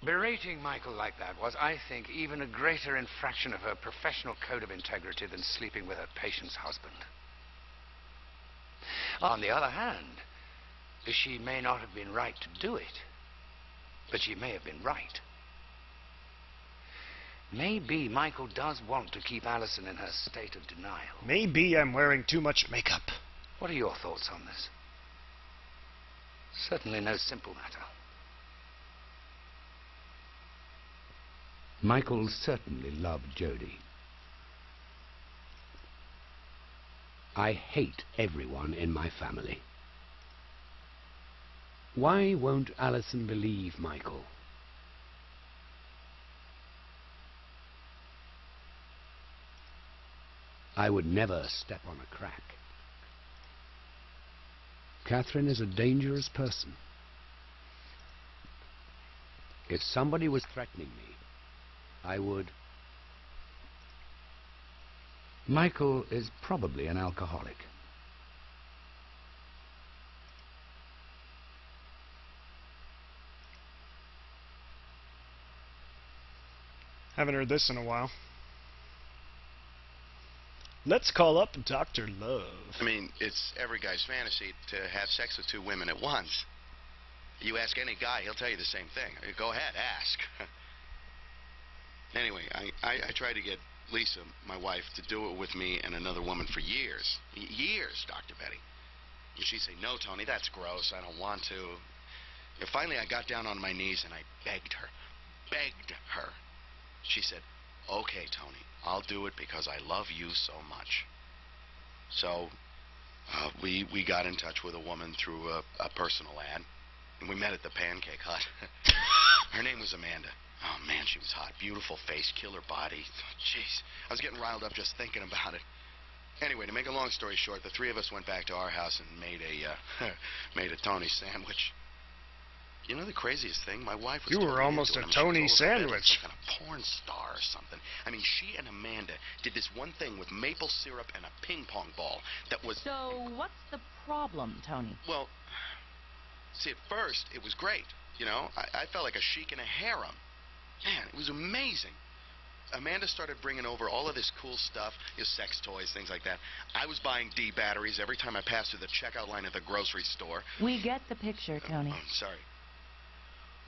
Berating Michael like that was, I think, even a greater infraction of her professional code of integrity than sleeping with her patient's husband. On the other hand, she may not have been right to do it, but she may have been right. Maybe Michael does want to keep Allison in her state of denial. Maybe I'm wearing too much makeup. What are your thoughts on this? Certainly no simple matter. Michael certainly loved Jody. I hate everyone in my family. Why won't Allison believe Michael? I would never step on a crack. Catherine is a dangerous person. If somebody was threatening me, I would... Michael is probably an alcoholic. Haven't heard this in a while. Let's call up Dr. Love. I mean, it's every guy's fantasy to have sex with two women at once. You ask any guy, he'll tell you the same thing. Go ahead, ask. Anyway, I tried to get Lisa, my wife, to do it with me and another woman for years. Years, Dr. Betty. And she'd say, no, Tony, that's gross. I don't want to. And finally, I got down on my knees and I begged her. Begged her. She said, okay, Tony, I'll do it because I love you so much. So we got in touch with a woman through a personal ad. And we met at the Pancake Hut. Her name was Amanda. Oh, man, she was hot. Beautiful face, killer body. Jeez, I was getting riled up just thinking about it. Anyway, to make a long story short, the three of us went back to our house and made a Tony sandwich. You know the craziest thing? My wife was... You were almost a Tony sandwich. Like a porn star or something. I mean, she and Amanda did this one thing with maple syrup and a ping pong ball that was... So, what's the problem, Tony? Well, see, at first, it was great. You know, I felt like a sheik in a harem. Man, it was amazing. Amanda started bringing over all of this cool stuff, sex toys, things like that. I was buying D batteries every time I passed through the checkout line at the grocery store. We get the picture, Tony. Oh, sorry.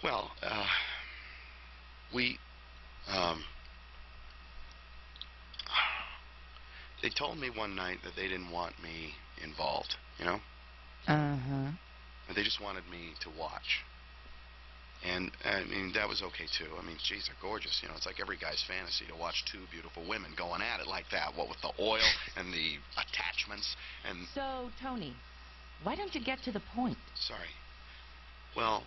Well, they told me one night that they didn't want me involved, you know? Uh-huh. They just wanted me to watch. And, I mean, that was okay, too. I mean, geez, they're gorgeous. You know, it's like every guy's fantasy to watch two beautiful women going at it like that. What with the oil and the attachments and... So, Tony, why don't you get to the point? Sorry. Well,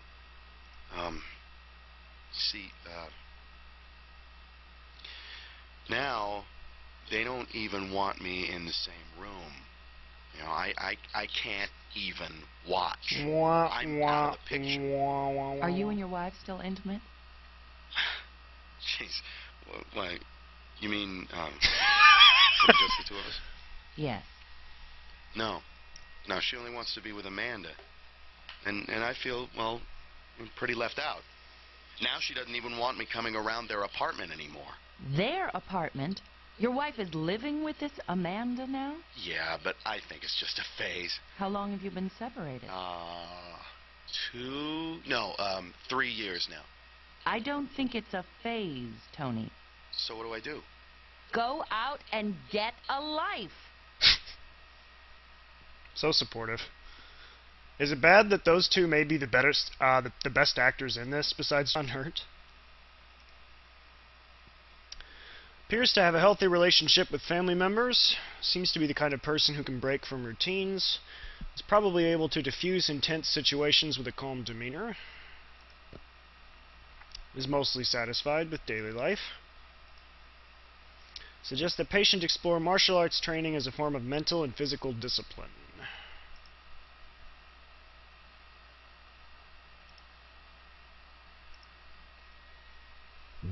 see, now they don't even want me in the same room. You know, I can't even watch. I'm out of the picture. Are you and your wife still intimate? Jeez. Why? You mean, just the two of us? Yes. No. No, she only wants to be with Amanda. And I feel, well, pretty left out. Now she doesn't even want me coming around their apartment anymore. Their apartment? Your wife is living with this Amanda now? Yeah, but I think it's just a phase. How long have you been separated? 3 years now. I don't think it's a phase, Tony. So what do I do? Go out and get a life. So supportive. Is it bad that those two may be the best actors in this besides John Hurt? Appears to have a healthy relationship with family members. Seems to be the kind of person who can break from routines. Is probably able to diffuse intense situations with a calm demeanor. Is mostly satisfied with daily life. Suggests that patient explore martial arts training as a form of mental and physical discipline.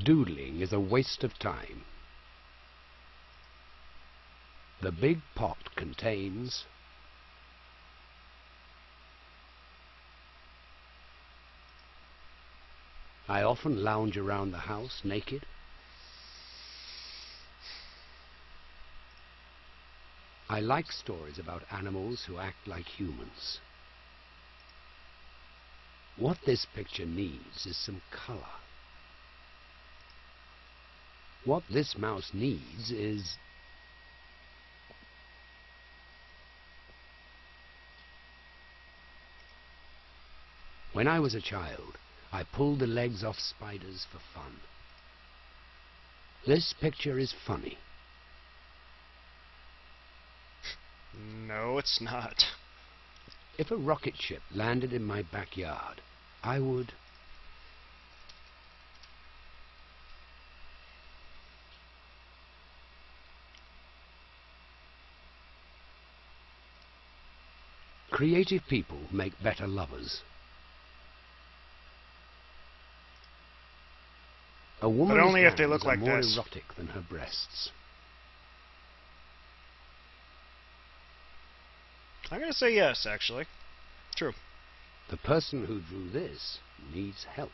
Doodling is a waste of time. The big pot contains I often lounge around the house naked. I like stories about animals who act like humans. What this picture needs is some color. What this mouse needs is... When I was a child, I pulled the legs off spiders for fun. This picture is funny. No, it's not. If a rocket ship landed in my backyard, I would... Creative people make better lovers. A woman's But only if they hands look are like more this. erotic than her breasts. I'm going to say yes, actually. True. The person who drew this needs help.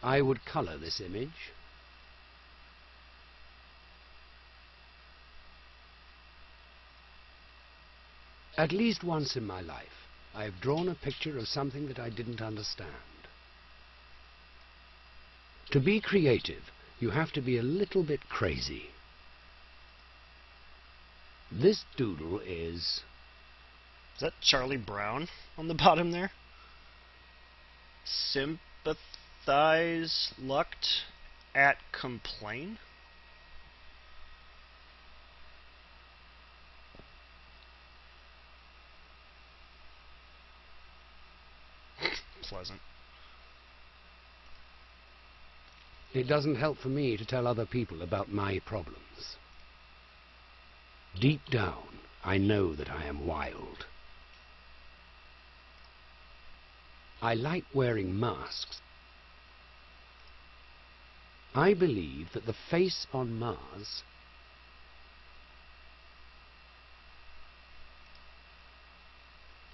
I would color this image. At least once in my life, I have drawn a picture of something that I didn't understand. To be creative, you have to be a little bit crazy. This doodle is... Is that Charlie Brown on the bottom there? Sympathize, lucked, at complain? Pleasant. It doesn't help for me to tell other people about my problems. Deep down, I know that I am wild. I like wearing masks. I believe that the face on Mars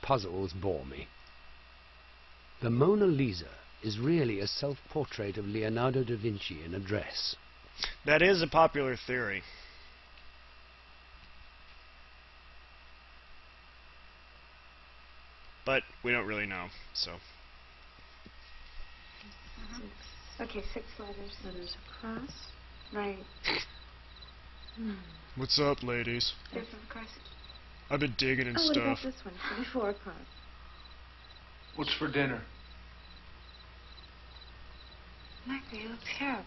puzzles bore me. The Mona Lisa is really a self-portrait of Leonardo da Vinci in a dress. That is a popular theory. But we don't really know, so... Okay, 6 letters. Letters across. Right. What's up, ladies? There's across. I've been digging and Oh, what stuff. about this one? 24 across. What's for dinner? Michael, you look terrible.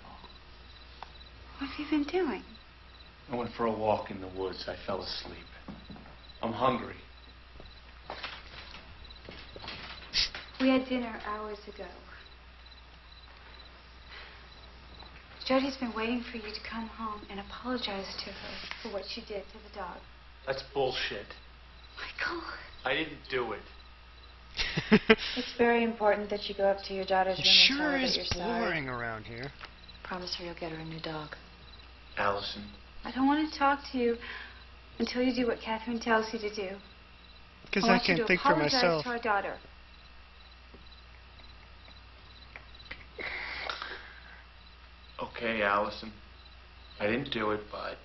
What have you been doing? I went for a walk in the woods. I fell asleep. I'm hungry. We had dinner hours ago. Jody's been waiting for you to come home and apologize to her for what she did to the dog. That's bullshit. Michael. I didn't do it. It's very important that you go up to your daughter's It room and tell sure her that is you're sorry. boring around here. Promise her you'll get her a new dog. Allison. I don't want to talk to you until you do what Catherine tells you to do. Because I I want you can't to think for apologize myself. to our daughter. Okay, Allison. I didn't do it, but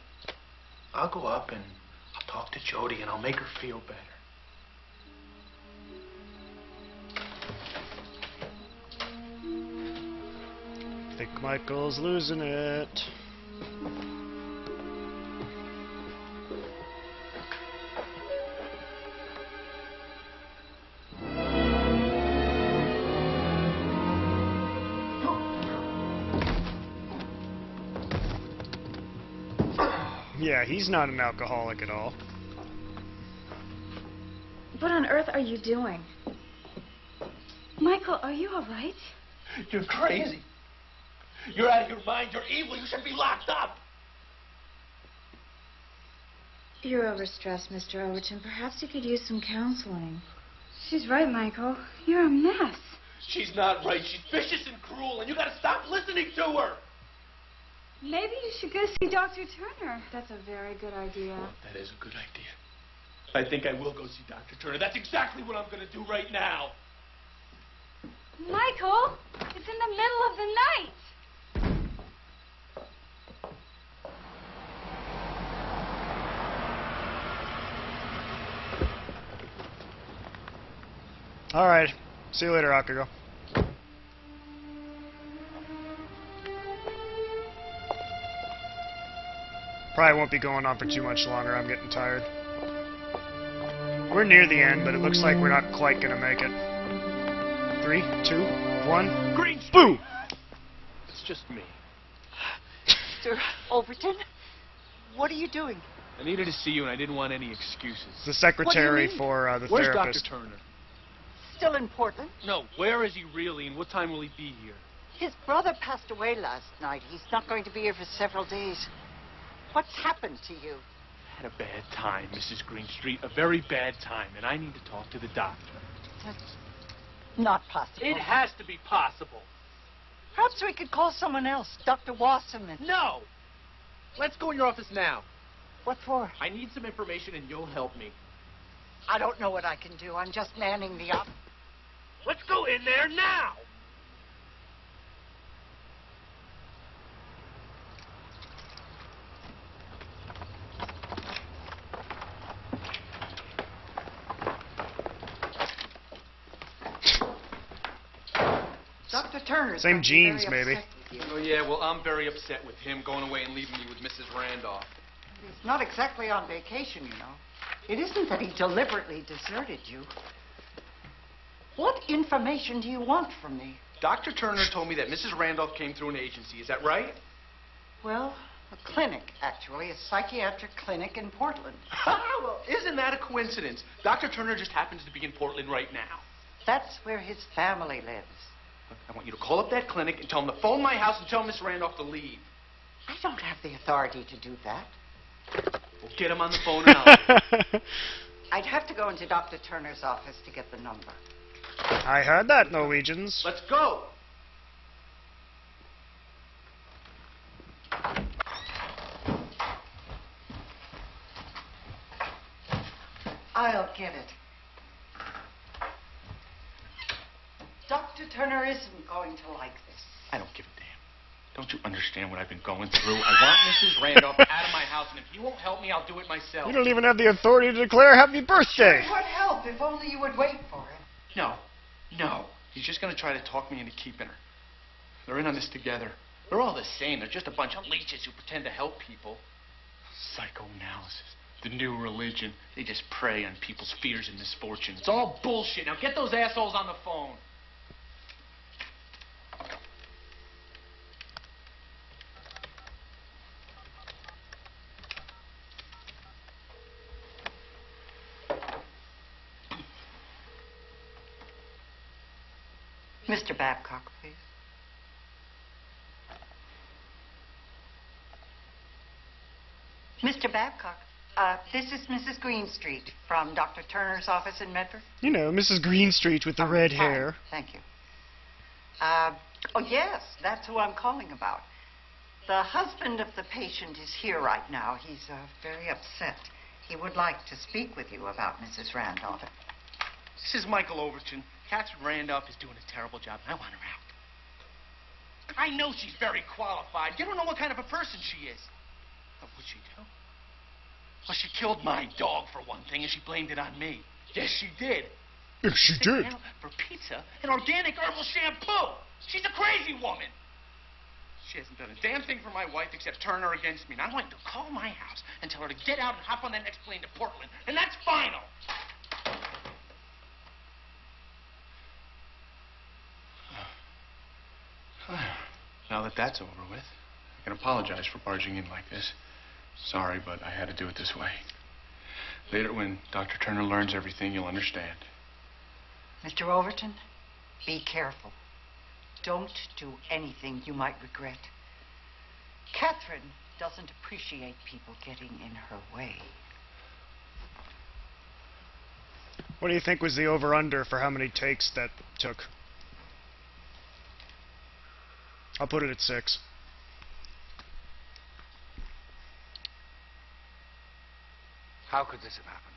I'll go up and I'll talk to Jody and I'll make her feel better. I think Michael's losing it. Yeah, he's not an alcoholic at all. What on earth are you doing? Michael, are you all right? You're crazy. You're out of your mind. You're evil. You should be locked up. You're overstressed, Mr. Overton. Perhaps you could use some counseling. She's right, Michael. You're a mess. She's not right. She's vicious and cruel, and you gotta stop listening to her. Maybe you should go see Dr. Turner. That's a very good idea. Well, that is a good idea. I think I will go see Dr. Turner. That's exactly what I'm going to do right now. Michael, it's in the middle of the night. All right. See you later, Akugo. Probably won't be going on for too much longer. I'm getting tired. We're near the end, but it looks like we're not quite gonna make it. 3, 2, 1. Green Boo! It's just me. Mr. Overton, what are you doing? I needed to see you, and I didn't want any excuses. The secretary mean? for the Where's therapist. Dr. Turner? Still in Portland? No, where is he really, and what time will he be here? His brother passed away last night. He's not going to be here for several days. What's happened to you? I had a bad time, Mrs. Greenstreet. A very bad time, and I need to talk to the doctor. That's not possible. It has to be possible. Perhaps we could call someone else, Dr. Wasserman. No! Let's go in your office now. What for? I need some information, and you'll help me. I don't know what I can do. I'm just manning the office. Let's go in there now! Dr. Turner. Same jeans, maybe. Oh, yeah, well, I'm very upset with him going away and leaving me with Mrs. Randolph. He's not exactly on vacation, you know. It isn't that he deliberately deserted you. What information do you want from me? Dr. Turner told me that Mrs. Randolph came through an agency. Is that right? Well, a clinic, actually. A psychiatric clinic in Portland. Well, isn't that a coincidence? Dr. Turner just happens to be in Portland right now. That's where his family lives. Look, I want you to call up that clinic and tell them to phone my house and tell Miss Randolph to leave. I don't have the authority to do that. Well, get him on the phone and I'll... I'd have to go into Dr. Turner's office to get the number. I heard that, Norwegians. Let's go! I'll get it. Dr. Turner isn't going to like this. I don't give a damn. Don't you understand what I've been going through? I want Mrs. Randolph out of my house, and if you won't help me, I'll do it myself. You don't even have the authority to declare happy birthday. It would help if only you would wait for him. No. No. He's just going to try to talk me into keeping her. They're in on this together. They're all the same. They're just a bunch of leeches who pretend to help people. Psychoanalysis. The new religion. They just prey on people's fears and misfortunes. It's all bullshit. Now get those assholes on the phone. Mr. Babcock, please. Mr. Babcock, this is Mrs. Greenstreet from Dr. Turner's office in Medford. You know, Mrs. Greenstreet with the red Fine. hair. Thank you. Oh, yes, that's who I'm calling about. The husband of the patient is here right now. He's very upset. He would like to speak with you about Mrs. Randolph. This is Michael Overton. Catherine Randolph is doing a terrible job, and I want her out. I know she's very qualified. You don't know what kind of a person she is. What would she do? Well, she killed my dog, for one thing, and she blamed it on me. Yes, she did. Yes, she did. Now, for pizza and organic herbal shampoo. She's a crazy woman. She hasn't done a damn thing for my wife except turn her against me. And I want you to call my house and tell her to get out and hop on that next plane to Portland. And that's final. Now that that's over with, I can apologize for barging in like this. Sorry, but I had to do it this way. Later, when Dr. Turner learns everything, you'll understand. Mr. Overton, be careful. Don't do anything you might regret. Catherine doesn't appreciate people getting in her way. What do you think was the over-under for how many takes that took? I'll put it at 6. How could this have happened?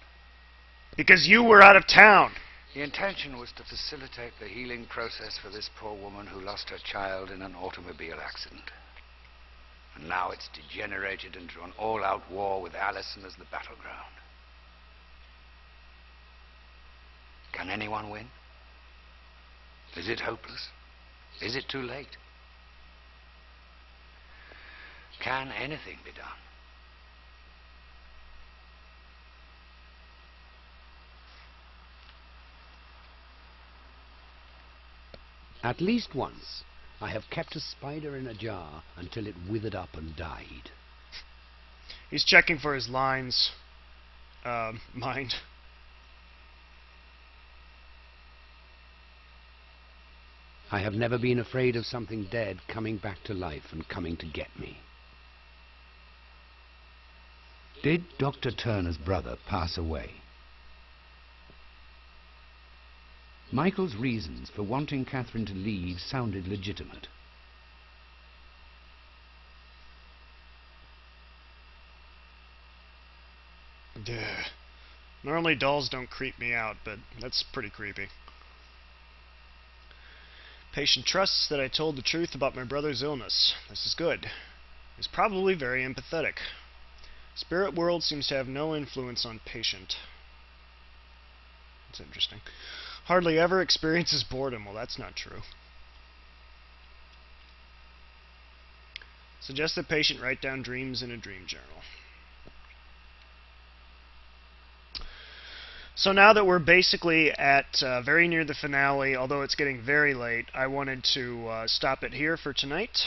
Because you were out of town. The intention was to facilitate the healing process for this poor woman who lost her child in an automobile accident. And now it's degenerated into an all-out war with Allison as the battleground. Can anyone win? Is it hopeless? Is it too late? Can anything be done? At least once, I have kept a spider in a jar until it withered up and died. He's checking for his lines. Mind. I have never been afraid of something dead coming back to life and coming to get me. Did Dr. Turner's brother pass away? Michael's reasons for wanting Catherine to leave sounded legitimate. Duh. Normally dolls don't creep me out, but that's pretty creepy. Patient trusts that I told the truth about my brother's illness. This is good. He's probably very empathetic. Spirit world seems to have no influence on patient. That's interesting. Hardly ever experiences boredom. Well, that's not true. Suggest the patient write down dreams in a dream journal. So now that we're basically at very near the finale, although it's getting very late, I wanted to stop it here for tonight.